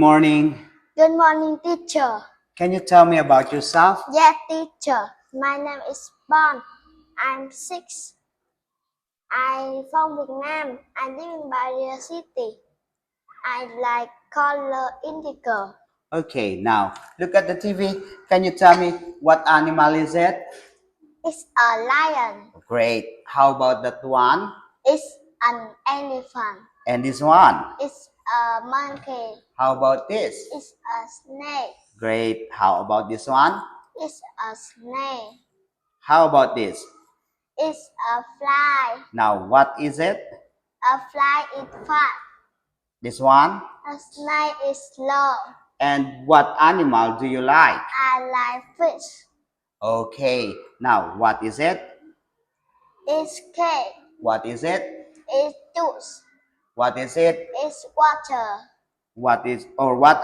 Morning. Good morning, teacher. Can you tell me about yourself? Yes, teacher. My name is Bon. I'm 6. I'm from Vietnam. I live in Barrier City. I like color indigo. Okay, now look at the TV. Can you tell me what animal is it? It's a lion. Great. How about that one? It's an elephant. And this one? It's a monkey. How about this? It's a snake. Great. How about this one? It's a snake. How about this? It's a fly. Now, what is it? A fly is fat. This one? A snake is long. And what animal do you like? I like fish. Okay. Now, what is it? It's cake. What is it? It's juice. What is it? It's water. What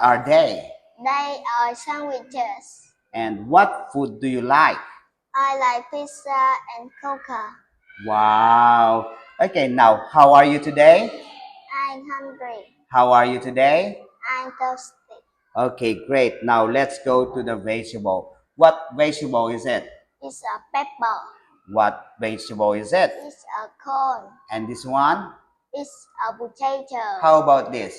are they? They are sandwiches. And what food do you like? I like pizza and coca. Wow. Okay, now how are you today? I'm hungry. How are you today? I'm thirsty. Okay, great. Now let's go to the vegetable. What vegetable is it? It's a pepper. What vegetable is it? It's a corn. And this one? It's a potato. How about this?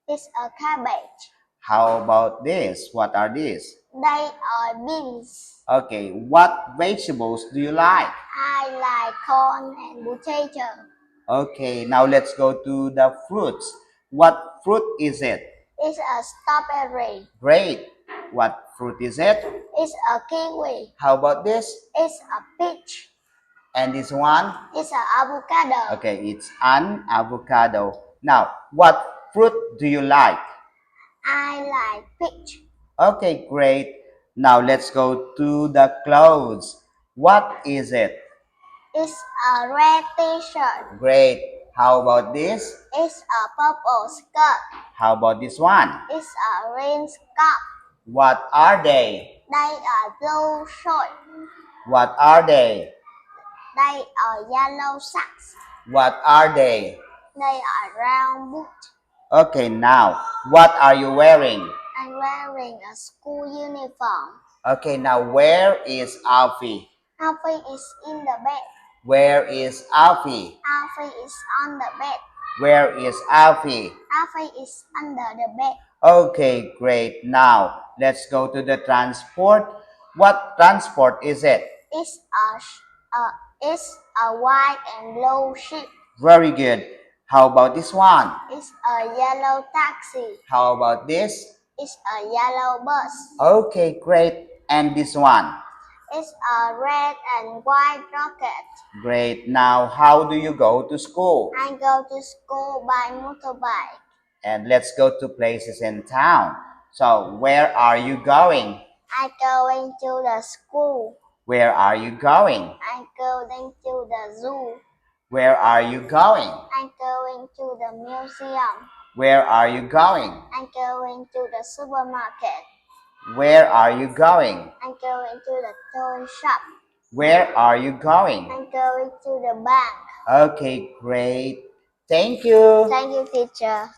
It's a cabbage. How about this? What are these? They are beans. Okay, what vegetables do you like? I like corn and potato. Okay, now let's go to the fruits. What fruit is it? It's a strawberry. Great. What fruit is it? It's a kiwi. How about this? It's a peach. And this one? It's an avocado. Okay, it's an avocado. Now, what fruit do you like? I like peach. Okay, great. Now let's go to the clothes. What is it? It's a red t-shirt. Great. How about this? It's a purple skirt. How about this one? It's a green skirt. What are they? They are blue shorts. What are they? They are yellow socks. What are they? They are brown boots. Okay, now, what are you wearing? I'm wearing a school uniform. Okay, now where is Alfie? Alfie is in the bed. Where is Alfie? Alfie is on the bed. Where is Alfie? Alfie is under the bed. Okay, great. Now, let's go to the transport. What transport is it? It's a white and blue ship. Very good. How about this one? It's a yellow taxi. How about this? It's a yellow bus. Okay, great. And this one? It's a red and white rocket. Great. Now, how do you go to school? I go to school by motorbike. And let's go to places in town. So, where are you going? I'm going to the school. Where are you going? I'm going to the zoo. Where are you going? I'm going to the museum. Where are you going? I'm going to the supermarket. Where are you going? I'm going to the toy shop. Where are you going? I'm going to the bank. Okay, great. Thank you. Thank you, teacher.